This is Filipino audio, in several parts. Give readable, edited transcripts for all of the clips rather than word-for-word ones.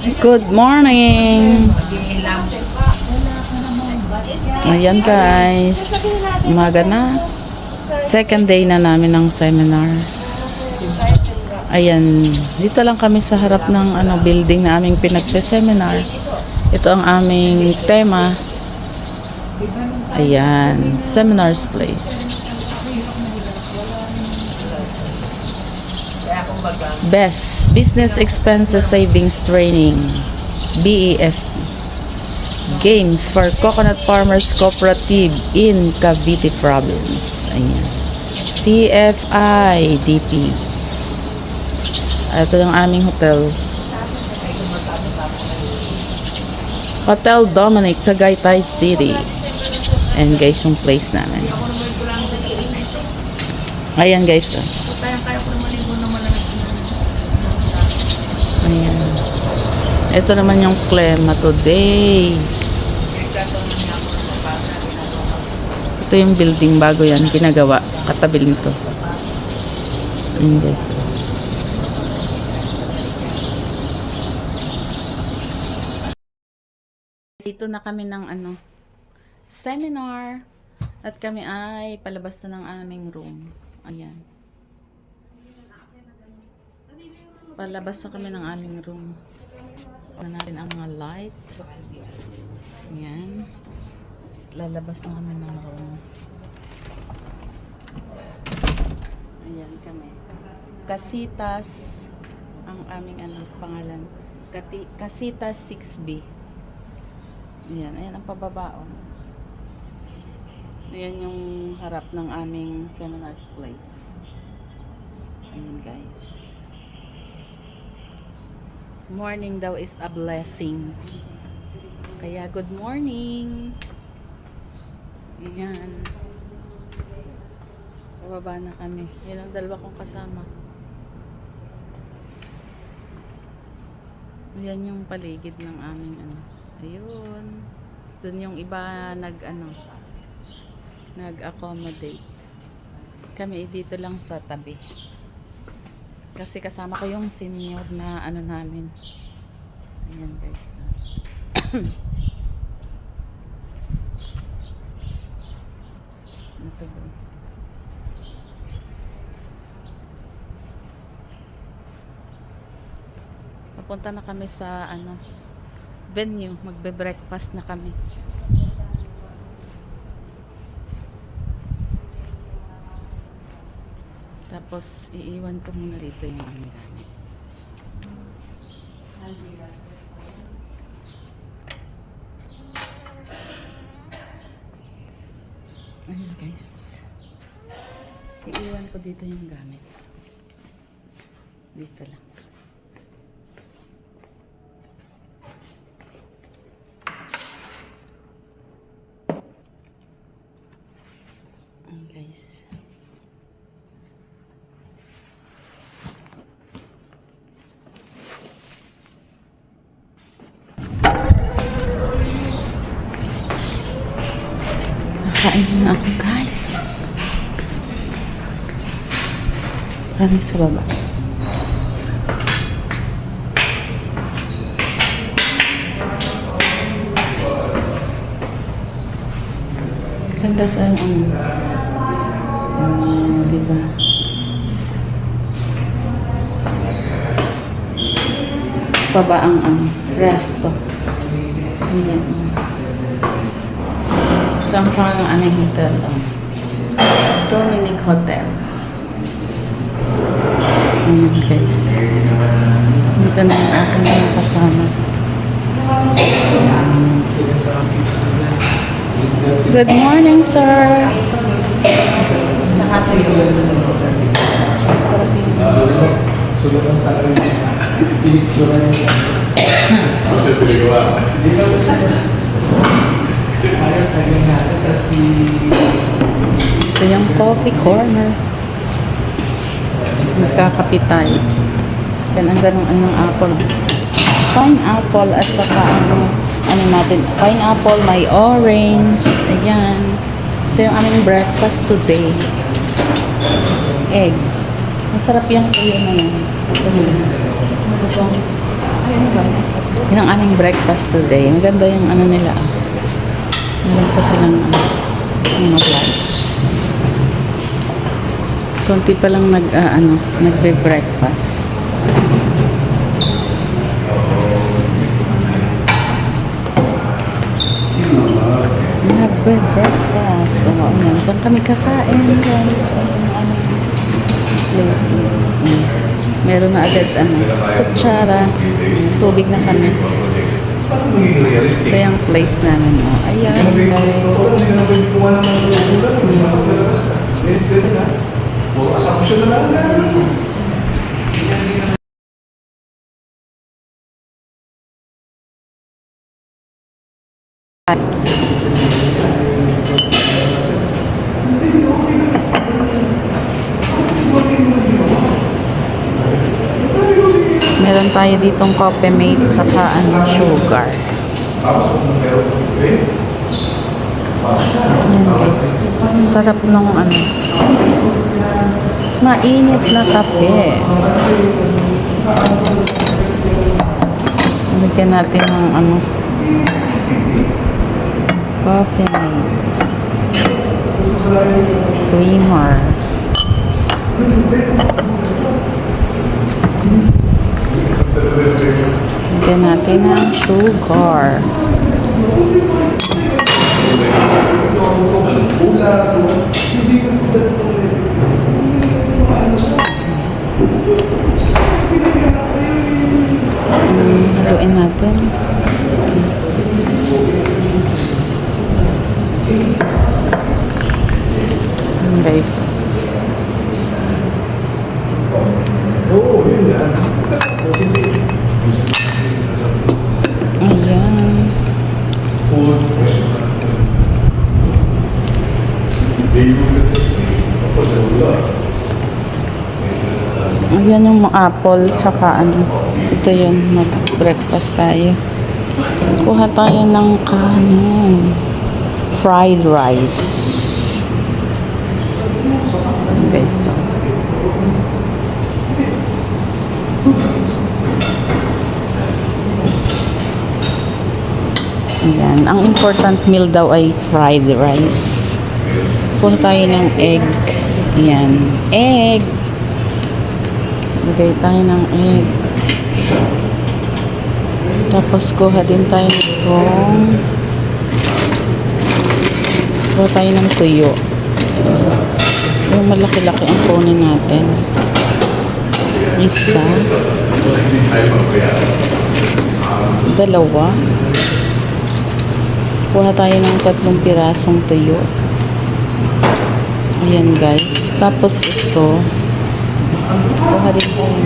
Good morning! Ayan guys, umaga na. Second day na namin ng seminar. Ayan, dito lang kami sa harap ng building na aming pinagse-seminar. Ito ang aming tema. Ayan, seminars place. Best Business Expenses Savings Training, BEST. Games for Coconut Farmers Cooperative in Cavite Province. Ayan. CFIDP. Ito yung aming hotel. Hotel Dominic, Tagaytay City. And guys, yung place namin. Ayan guys. Ayan. Ito naman yung klema today. Ito yung building, bago yan, ginagawa. Katabi nito. Ayan guys. Dito na kami ng seminar. At kami ay palabas na ng aming room. Ayan. Palabas na kami ng aming room. Na natin ang mga light. Ayan. Lalabas na kami ng room. Ayan kami. Casitas ang aming pangalan. Casitas 6B. Ayan. Ayan ang pababaon. Ayan yung harap ng aming seminars place. Ayan guys. Morning daw is a blessing. Kaya good morning. Ayan. Bababa na kami. Yan ang dalawa kong kasama. Yan yung paligid ng aming Ayun. Doon yung iba nag-accommodate. Kami dito lang sa tabi. Kasi kasama ko yung senior na namin. Ayan guys. Ito guys. Papunta na kami sa venue. Magbe-breakfast na kami. Tapos, iiwan ko muna dito yung aming gamit. Ayan guys. Iiwan ko dito yung gamit. Dito lang. Ayan guys. Kain na ako guys. Kami sa baba. Ganda sa diba? Baba ang resto. Ayan. Ito ang pangalan ng aming hotel. Dominic Hotel. Ayan guys. Dito na yung aking mga kasama. Good morning, sir. Tsaka tayo. Sarap ito yung coffee corner. Magkakape tayo. Yan ang ganong apple. Pineapple at saka natin. Pineapple, may orange. Ayan. Ito yung aming breakfast today. Egg. Masarap yung tuyo na yan. Ayun ba? Yun ang aming breakfast today. Maganda yung ano nila. Meron pa silang mga vlogs. Konti pa lang nagbe-breakfast. Nagbe-breakfast. Oo, yan. Saan kami kakain? Meron na agad kutsara. Tubig na kami. Ito yung place namin. Oh. Ayan, meron tayo ditong coffee mate saka sugar. Ayan guys. Sarap nung mainit na kape. Lagyan natin ng coffee mate. Creamer. Lagyan natin ng sugar. Haluin natin. Guys. Ayan. Ayan yung apple tsaka ito yun, mag-breakfast tayo. Kuha tayo ng kanin. Fried rice. Okay, so ayan. Ang important meal daw ay fried rice. Kuha tayo ng egg. Ayan. Egg. Lagay tayo ng egg. Tapos kuha din tayo kuha tayo ng tuyo. Yung malaki-laki ang kunin natin. Isa. Dalawa. Kuha tayo ng 3 pirasong tuyo. Ayan guys. Tapos ito. Kuha rin tayo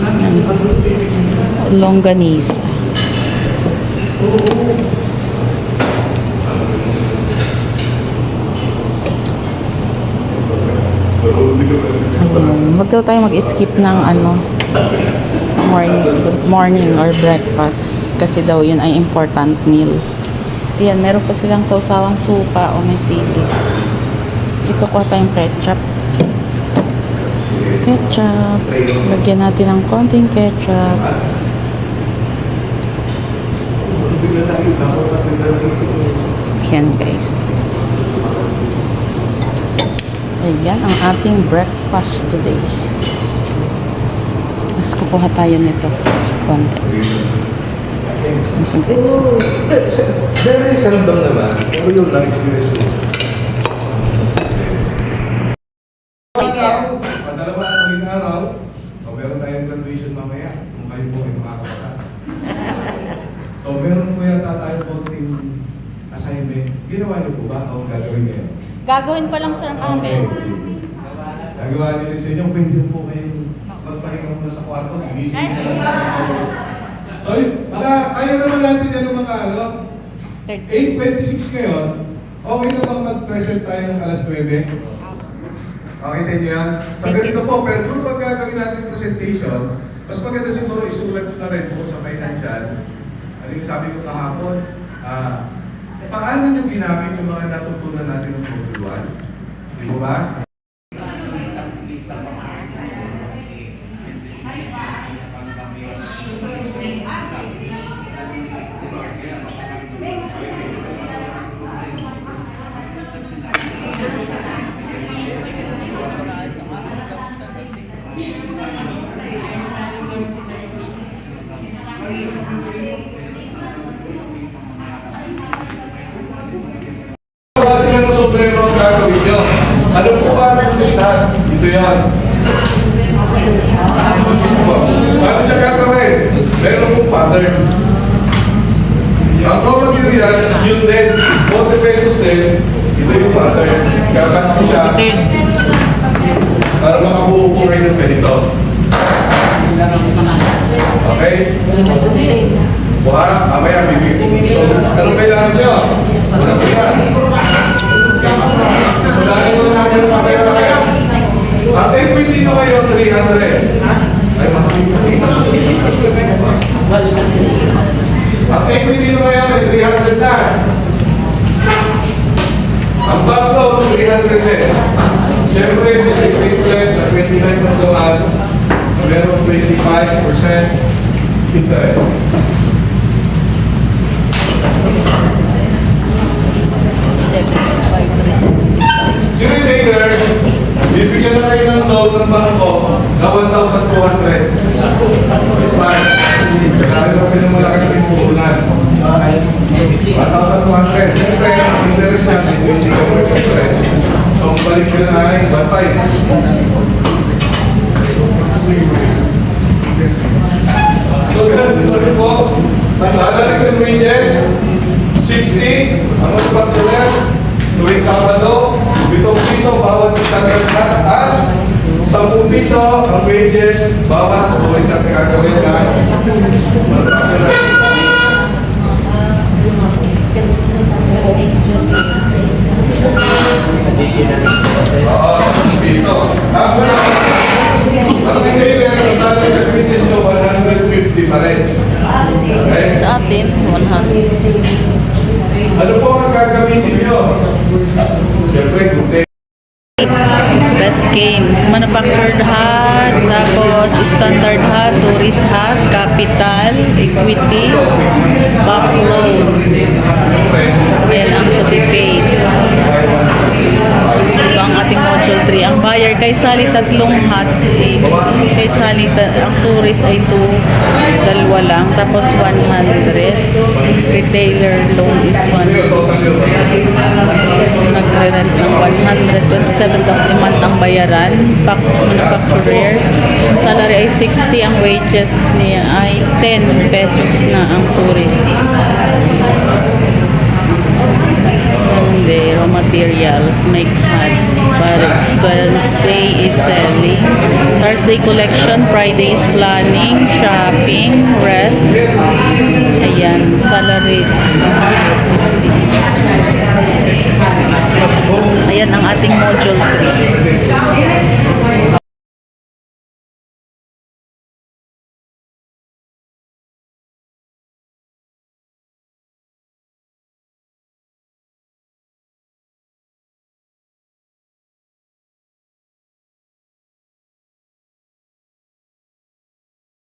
ng longganisa. Ayan. Huwag daw tayo mag-skip ng morning or breakfast kasi daw yun ay important meal. Ayan, meron pa silang sausawang suka o may sili. Ito ko tayong ketchup. Lagyan natin ng konting ketchup. Ayan guys. Ayan ang ating breakfast today. Mas kukuha tayo nito. Konti. Ito guys. Very seldom naman. Pero yun lang experience mo. Padalawa at kaming araw. So meron tayong graduation mamaya. Kung kayo po ay makakapasa. So meron po yata tayong konting assignment. Ginawa niyo po ba? O gagawin niyo? Gagawin pa lang sir ang amin. Gagawa niyo rin sa inyo. Pwede po kayong magpahinga muna sa kwarto. Gigising niyo lang. So baka kaya naman natin yan ng mga 8:26 ngayon. Okay na bang mag-present tayo ng alas 9? Okay sa inyo yan? Sa ganito po, pero kung pag gagawin natin presentation, mas maganda siguro isulat nyo na rin po sa financial. Ano yung sabi ko kahapon? Paano nyo ginamit yung mga natutunan natin ng Module 1? Di mo ba? gagawin nyo. Ano po ba ang listahan? Ito yan. Paano siya gagawin? Meron pong pattern. Ang raw materials, yun din, 40 pesos din, ito yung pattern. Kakat mo siya para makabuo po kayo ng ganito. Okay? Buha, mamaya bibig. So, anong kailangan nyo? Unang bigas. Unahin mo na natin ang camera kayo. Ang equity nyo kayo, 300. Ay, makikita. Ang equity nyo kayo, 300 na. Ang backlog, 300 din. Siyempre, replacement sa 29 ng doon, meron 25% interest. Si retailer, bibigyan na kayo ng loan ng bangko na 1,200. It's fine. Kailangan kasi ng malaki ng puhunan. 1,200. Siyempre, ang interest natin, 20%. So, ang balik nyo na ay 1,500. So, ganun po. Salaries and wages, 60. Ang manufacturer, tuwing Sabado, 7 piso bawat standard at 10 piso ang wages bawat tuwing sa gagawin na manufacturer. Oo, piso. Ang retailer, ang salary sa wages nyo, 150 pa rin. Okay? Sa atin, 100. Ano po ang gagamitin nyo? Siyempre, good day. Best games, manufactured hat, tapos standard hat, tourist hat, capital, equity, backload, and ang to be paid. Ito ang ating module 3. Ang buyer kay Sally tatlong hats, kay Sally ang tourist ay 2, dalawa lang, tapos 100. Retailer loan is 1. Nagre-rent ng 127 of the month ang bayaran. Manufacturer, ang salary ay 60, ang wages niya ay 10 pesos na ang tourist. Monday, raw materials, make hats, Wednesday is selling, Thursday collection, Friday is planning, shopping, rest,